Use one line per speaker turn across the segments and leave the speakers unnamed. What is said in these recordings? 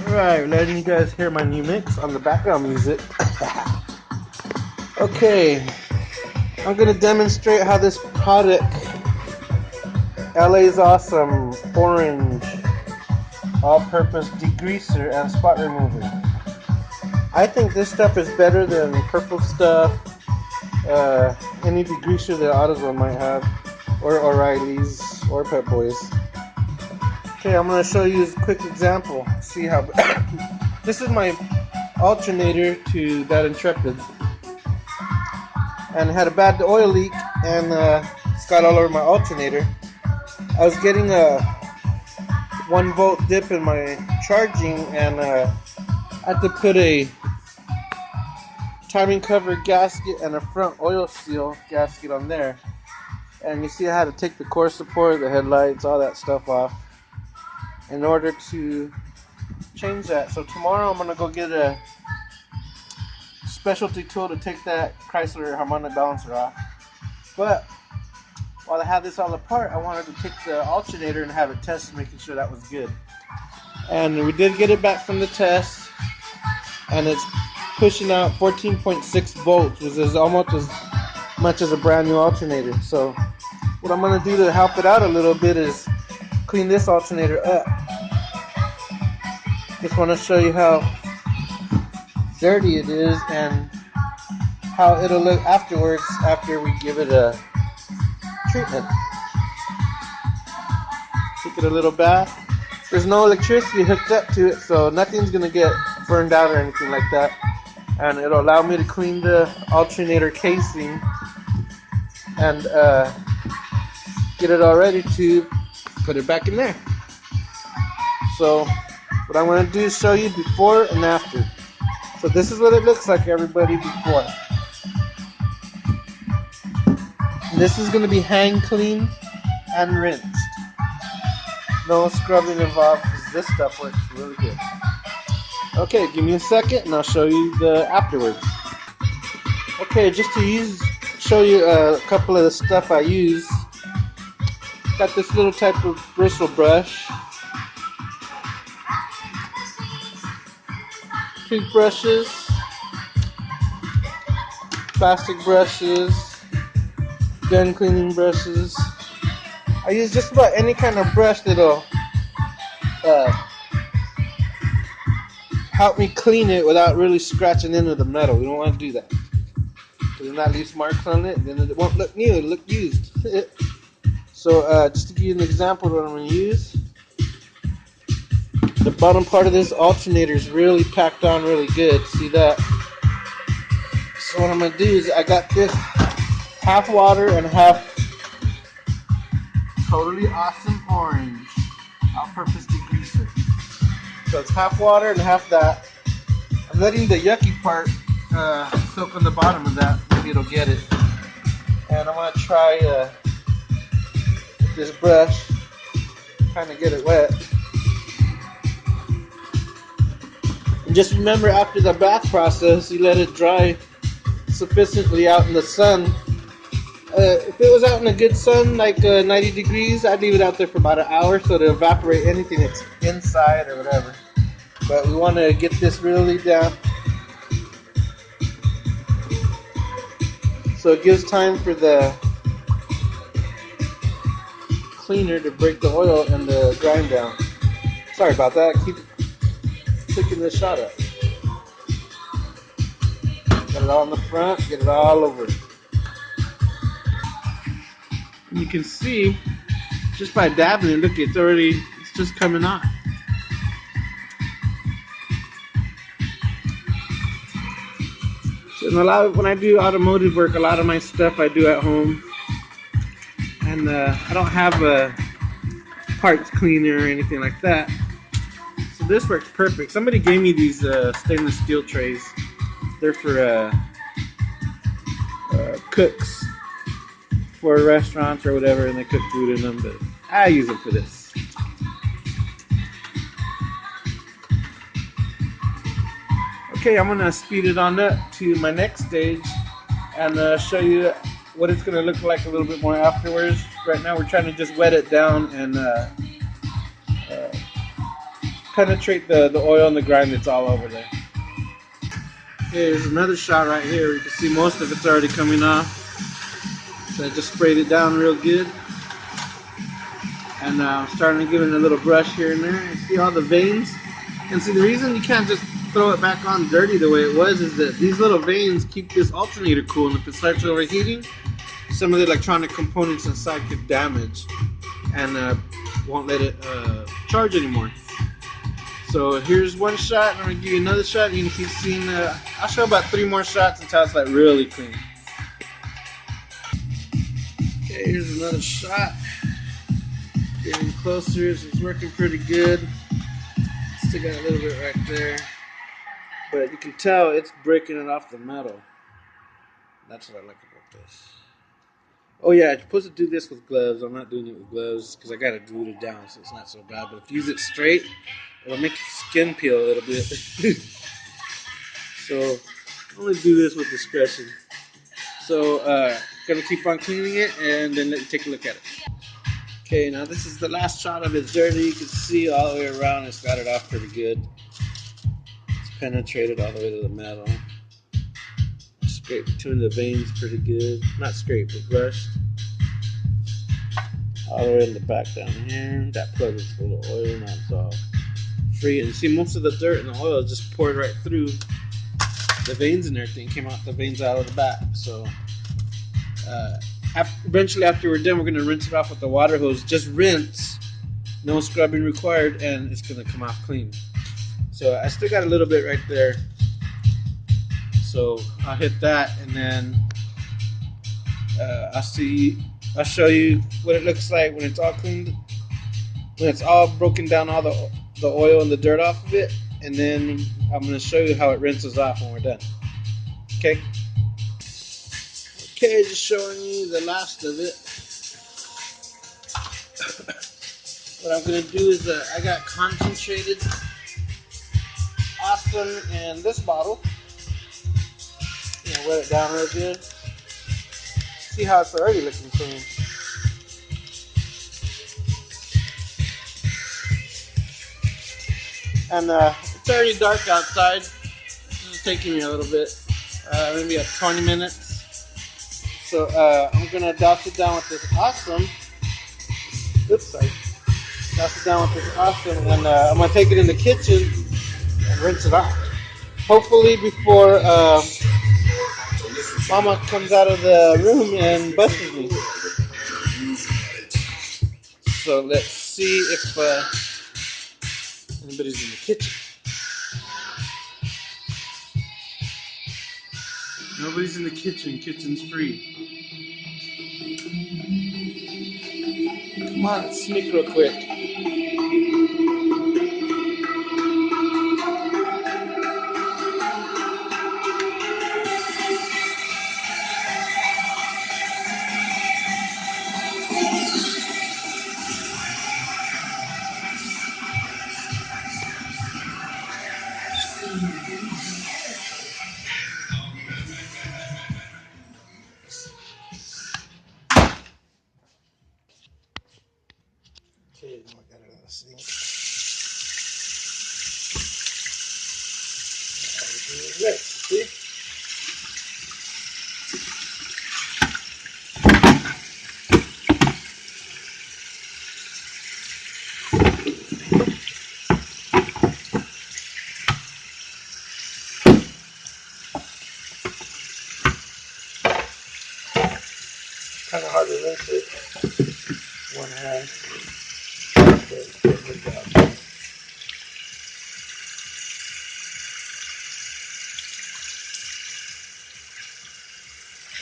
Alright, letting you guys hear my new mix on the background music. Okay, I'm gonna demonstrate how this product, LA's Awesome Orange All-Purpose Degreaser and Spot Remover. I think this stuff is better than purple stuff, any degreaser that AutoZone might have, or O'Reilly's, or Pep Boys. Okay, I'm going to show you a quick example. See how... This is my alternator to that Intrepid. And had a bad oil leak, and it's got all over my alternator. I was getting a 1 volt dip in my charging, and I had to put a timing cover gasket and a front oil seal gasket on there. And you see I had to take the core support, the headlights, all that stuff off in order to change that. So tomorrow I'm going to go get a specialty tool to take that Chrysler harmonic balancer off. But while I had this all apart, I wanted to take the alternator and have it tested, making sure that was good. And we did get it back from the test, and it's pushing out 14.6 volts, which is almost as much as a brand new alternator. So what I'm going to do to help it out a little bit is clean this alternator up. Just want to show you how dirty it is and how it'll look afterwards after we give it a treatment. Take it a little bath. There's no electricity hooked up to it, so nothing's going to get burned out or anything like that. And it'll allow me to clean the alternator casing and get it all ready to put it back in there. So what I'm going to do is show you before and after. So this is what it looks like, everybody, before. And this is going to be hang clean and rinsed. No scrubbing involved, because this stuff works really good. Okay, give me a second and I'll show you the afterwards. Okay, just to show you a couple of the stuff I use. Got this little type of bristle brush, toothbrushes, plastic brushes, gun cleaning brushes. I use just about any kind of brush that'll help me clean it without really scratching into the metal. We don't want to do that, because then that leaves marks on it, then it won't look new, it'll look used. So just to give you an example of what I'm going to use, the bottom part of this alternator is really packed on really good. See that? So what I'm going to do is I got this half water and half Totally Awesome Orange all-purpose degreaser. So it's half water and half that. I'm letting the yucky part soak on the bottom of that. Maybe it'll get it. And I'm going to try with this brush, kind of get it wet. And just remember, after the bath process, you let it dry sufficiently out in the sun. If it was out in a good sun, like 90 degrees, I'd leave it out there for about an hour so to evaporate anything that's inside or whatever. But we want to get this really down, so it gives time for the cleaner to break the oil and the grind down. Sorry about that. Keep clicking the shot up. Get it all in the front, get it all over. And you can see just by dabbing it, look, it's just coming off. So when I do automotive work, a lot of my stuff I do at home, and I don't have a parts cleaner or anything like that. So this works perfect. Somebody gave me these stainless steel trays. They're for cooks for restaurants or whatever, and they cook food in them, but I use them for this. Okay, I'm gonna speed it on up to my next stage and show you what it's gonna look like a little bit more afterwards. Right now we're trying to just wet it down and penetrate the oil and the grime that's all over there. Okay, here's another shot right here. You can see most of it's already coming off. So I just sprayed it down real good. And I'm starting to give it a little brush here and there. You see all the veins? And see, the reason you can't just throw it back on dirty the way it was is that these little veins keep this alternator cool. And if it starts overheating, some of the electronic components inside could damage and won't let it charge anymore. So here's one shot, and I'm gonna give you another shot. You can keep seeing. I'll show about 3 more shots until it's like really clean. Okay, here's another shot. Getting closer. So it's working pretty good. Still got a little bit right there, but you can tell it's breaking it off the metal. That's what I like about this. Oh yeah, you're supposed to do this with gloves. I'm not doing it with gloves because I gotta glue it down, so it's not so bad. But if you use it straight, it'll make your skin peel a little bit. So only do this with discretion. So gonna keep on cleaning it and then let you take a look at it. Okay, now this is the last shot of it. It's dirty. You can see all the way around. It's got it off pretty good. It's penetrated all the way to the metal. Scrape between the veins pretty good. Not scrape, but brushed. All the way in the back down here. That plug is full of oil. Now it's all free. And you see most of the dirt and the oil just poured right through the veins and everything. Came out the veins out of the back. So eventually after we're done, we're going to rinse it off with the water hose. Just rinse. No scrubbing required. And it's going to come off clean. So I still got a little bit right there. So I'll hit that and then I'll show you what it looks like when it's all cleaned, when it's all broken down, all the oil and the dirt off of it, and then I'm going to show you how it rinses off when we're done. Okay, just showing you the last of it. What I'm going to do is I got concentrated Awesome in this bottle. Wet it down real good. See how it's already looking clean. And it's already dark outside. This is taking me a little bit, maybe 20 minutes. So I'm gonna douse it down with this Awesome. Oops, sorry. Douse it down with this Awesome, and I'm gonna take it in the kitchen and rinse it off. Hopefully before Mama comes out of the room and busts me. So let's see if anybody's in the kitchen. Nobody's in the kitchen. Kitchen's free. Come on, let's sneak real quick. Okay, I got it on the sink. Everything is wet, see? Kind of hard to rinse it. One hand. But good job.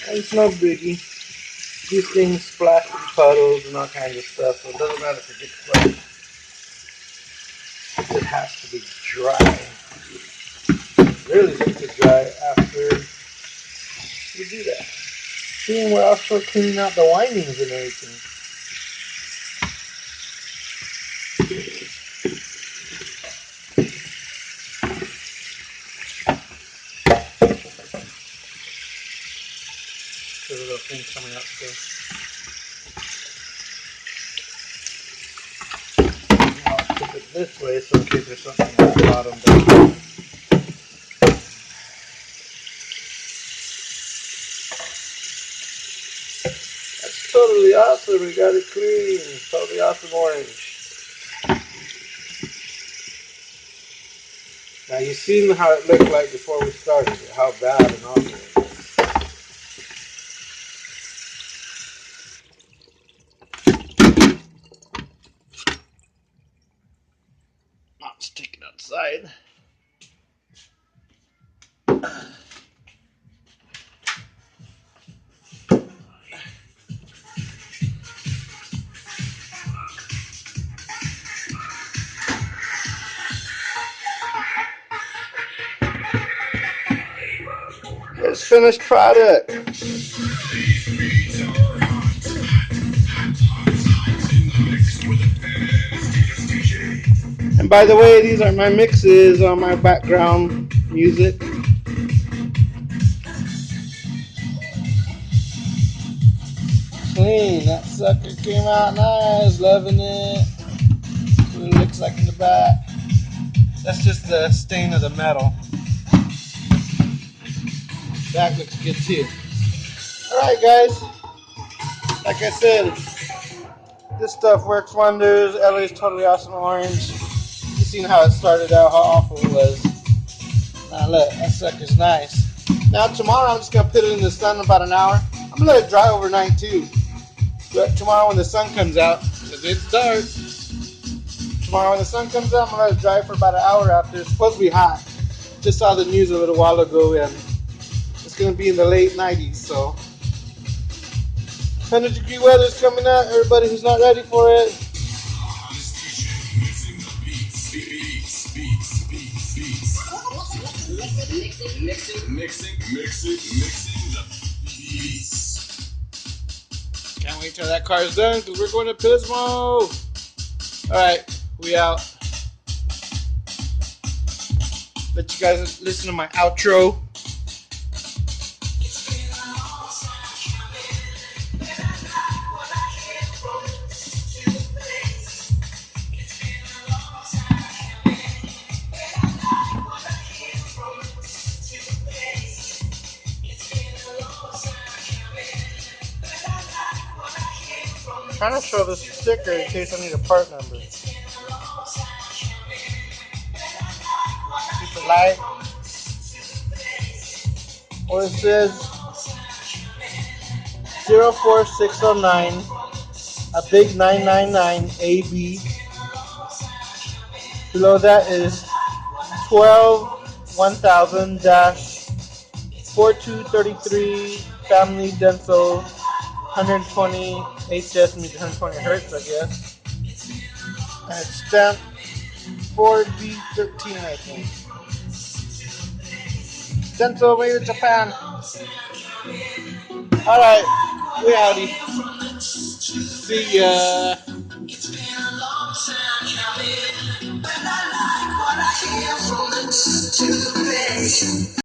It's no biggie. These things splash in puddles and all kinds of stuff, so it doesn't matter if it gets wet. It has to be dry. Really super dry after you do that. See, we're also cleaning out the windings and everything. There's a little thing coming out still. Now I'll put it this way, so in case there's something at the bottom there. That's totally awesome. We got it clean. Totally awesome orange. Now you seen how it looked like before we started it, how bad and awful it was. Let's take it outside. Here's finished product. And by the way, these are my mixes on my background music. Clean, that sucker came out nice, loving it. What it looks like in the back. That's just the stain of the metal. Back looks good too. Alright guys, like I said, this stuff works wonders. LA's totally awesome orange. You seen how it started out, how awful it was. Now look, that sucker's nice. Now tomorrow I'm just going to put it in the sun about an hour. I'm going to let it dry overnight too. But tomorrow when the sun comes out, because it's dark, tomorrow when the sun comes out, I'm going to let it dry for about an hour after. It's supposed to be hot. Just saw the news a little while ago and it's going to be in the late 90s, so 100-degree weather is coming out. Everybody who's not ready for it, mixing the beats. Can't wait till that car's done because we're going to Pismo. Alright, we out. Let you guys listen to my outro. I'm trying to show this sticker in case I need a part number. Keep it light. Or it says 04609, a big 999 AB. Below that is 12-1000-4233 Family Dental 120 HS means 120 hertz, I guess. And it's stamped 4B13, I think. Dental made in Japan. Alright, we outie. See ya.